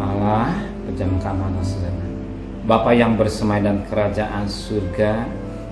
Allah, pejamkan mata saudara. Bapa yang bersemai dan kerajaan surga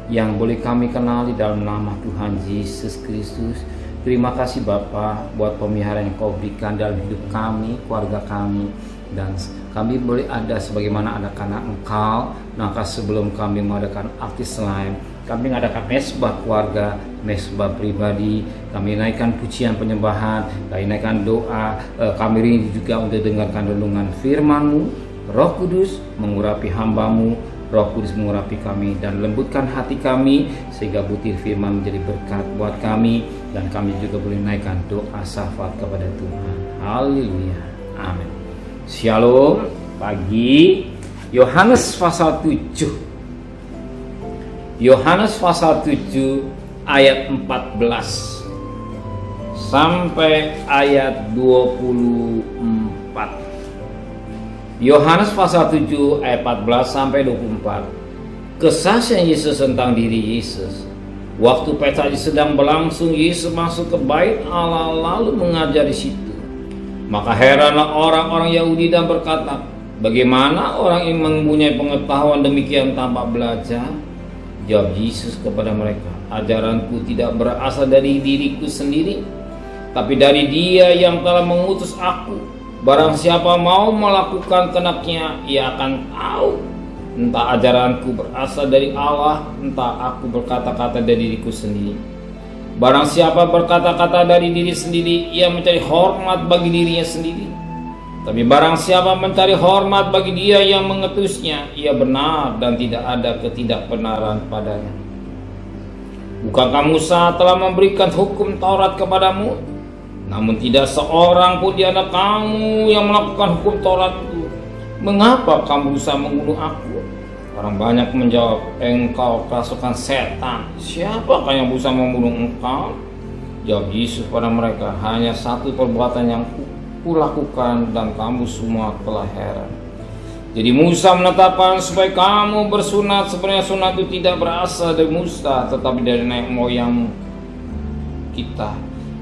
yang boleh kami kenali dalam nama Tuhan Yesus Kristus. Terima kasih Bapa buat pemeliharaan yang Kau berikan dalam hidup kami, keluarga kami, dan kami boleh ada sebagaimana ada karena Engkau. Maka sebelum kami mengadakan artis lain, kami mengadakan mesbah keluarga, mesbah pribadi, kami naikkan pujian penyembahan, kami naikkan doa, kami rindu juga untuk dengarkan renungan firman-Mu. Roh Kudus mengurapi hamba-Mu, Roh Kudus mengurapi kami dan lembutkan hati kami sehingga butir firman menjadi berkat buat kami, dan kami juga boleh naikkan doa syafaat kepada Tuhan. Haleluya. Amin. Shalom. Pagi Yohanes pasal 7. Yohanes pasal 7 ayat 14 sampai ayat 24. Yohanes pasal 7 ayat 14 sampai 24. Kesaksian Yesus tentang diri Yesus. Waktu pesta sedang berlangsung, Yesus masuk ke bait Allah lalu mengajar di situ. Maka heranlah orang-orang Yahudi dan berkata, bagaimana orang yang mempunyai pengetahuan demikian tanpa belajar? Jawab Yesus kepada mereka, ajaranku tidak berasal dari diriku sendiri, tapi dari Dia yang telah mengutus aku. Barang siapa mau melakukan kehendaknya, ia akan tahu entah ajaranku berasal dari Allah, entah aku berkata-kata dari diriku sendiri. Barang siapa berkata-kata dari diri sendiri, ia mencari hormat bagi dirinya sendiri. Tapi barang siapa mencari hormat bagi Dia yang mengutusnya, ia benar dan tidak ada ketidakbenaran padanya. Bukankah Musa telah memberikan hukum Taurat kepadamu? Namun tidak seorang pun di antara kamu yang melakukan hukum Taurat itu. Mengapa kamu berusaha membunuh aku? Orang banyak menjawab, engkau kerasukan setan. Siapakah yang berusaha membunuh engkau? Jawab Yesus pada mereka, hanya satu perbuatan yang kulakukan dan kamu semua telah heran. Jadi Musa menetapkan supaya kamu bersunat. Sebenarnya sunat itu tidak berasal dari Musa, tetapi dari nenek moyang kita.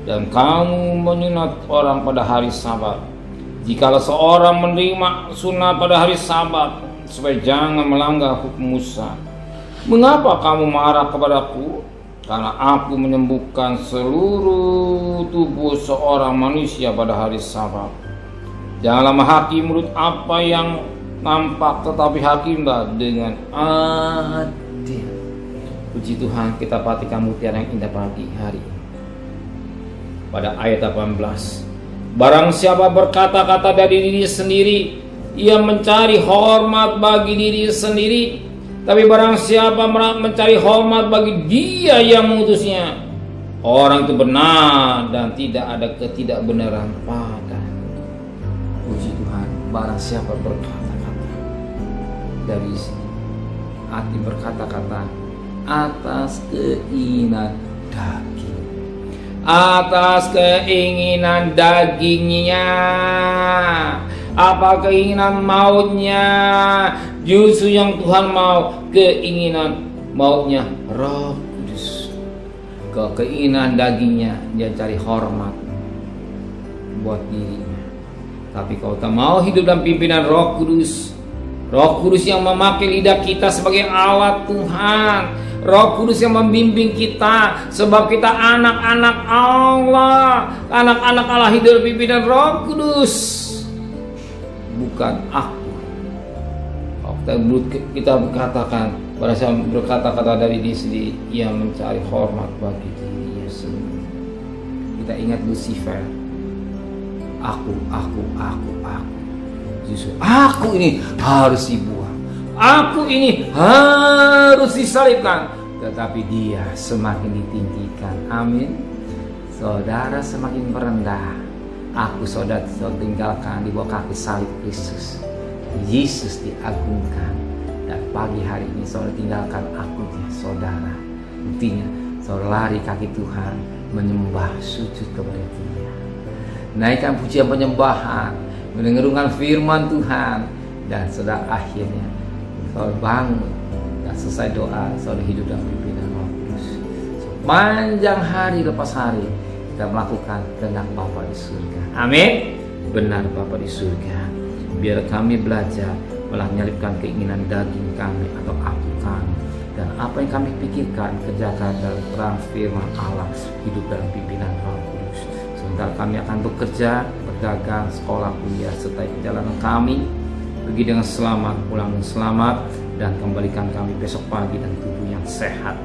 Dan kamu menyunat orang pada hari Sabat. Jikalau seorang menerima sunat pada hari Sabat, supaya jangan melanggar hukum Musa. Mengapa kamu marah kepadaku? Karena aku menyembuhkan seluruh tubuh seorang manusia pada hari Sabat. Janganlah menghakimi menurut apa yang nampak, tetapi hakimlah dengan adil. Puji Tuhan, kita perhatikan mutiara yang indah pagi hari ini. Pada ayat 18, barang siapa berkata-kata dari diri sendiri, ia mencari hormat bagi diri sendiri. Tapi barang siapa mencari hormat bagi Dia yang mengutusnya, orang itu benar dan tidak ada ketidakbenaran padanya. Puji Tuhan, barang siapa berkata-kata dari hati, berkata-kata atas keinginan daging, atas keinginan dagingnya. Apa keinginan mautnya? Justru yang Tuhan mau, keinginan mautnya Roh Kudus. Keinginan dagingnya, dia cari hormat buat dirinya. Tapi kalau tak mau hidup dalam pimpinan Roh Kudus, Roh Kudus yang memakai lidah kita sebagai alat Tuhan, Roh Kudus yang membimbing kita, sebab kita anak-anak Allah. Anak-anak Allah hidup pimpinan Roh Kudus, bukan aku. Kalau kita berkatakan, pada saat berkata-kata dari diri sendiri, ia mencari hormat bagi dirinya sendiri. Kita ingat Lucifer, aku. Justru aku ini harus dibuang, aku ini harus disalibkan. Tetapi Dia semakin ditinggikan. Amin. Saudara semakin merendah, aku saudara tinggalkan di bawah kaki salib Kristus. Yesus diagungkan. Dan pagi hari ini saudara tinggalkan akunya saudara. Buktinya saudara lari kaki Tuhan, menyembah sujud kepada Dia, naikkan pujian penyembahan, mendengarkan firman Tuhan, dan saudara akhirnya saudara bangun dan selesai doa, saudara hidup dalam pimpinan Roh Kudus. Sepanjang hari lepas hari kita melakukan kehendak Bapa di surga. Amin. Benar Bapa di surga. Biar kami belajar menyelipkan keinginan daging kami atau aku kami, dan apa yang kami pikirkan kerjakan dalam terang firman Allah, hidup dalam pimpinan Roh Kudus. Sementara kami akan bekerja, berdagang, sekolah, kuliah, serta perjalanan kami pergi dengan selamat, pulang dengan selamat, dan kembalikan kami besok pagi dan tubuh yang sehat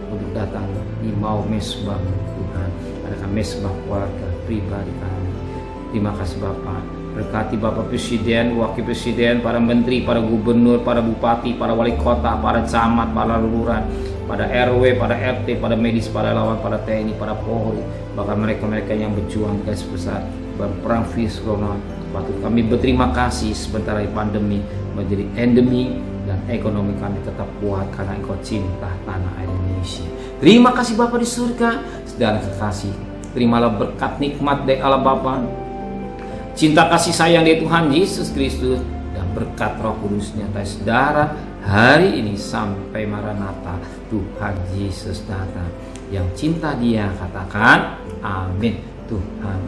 untuk datang di mau mesbah Tuhan, adakan mesbah keluarga pribadi kami. Terima kasih Bapak. Berkati Bapak Presiden, Wakil Presiden, para menteri, para gubernur, para bupati, para wali kota, para camat, para lurah, pada RW, pada RT, pada medis, para lawan, para TNI, para Polri, bahkan mereka-mereka yang berjuang di garis besar berperang virus corona. Patut kami berterima kasih sebentar lagi pandemi menjadi endemi dan ekonomi kami tetap kuat karena Engkau cinta tanah air Indonesia. Terima kasih Bapa di surga, saudara kekasih. Terimalah berkat nikmat dari Allah Bapa, cinta kasih sayang dari Tuhan Yesus Kristus, dan berkat Roh Kudus-Nya atas saudara hari ini sampai Maranatha Tuhan Yesus datang. Yang cinta Dia katakan amin. Tuhan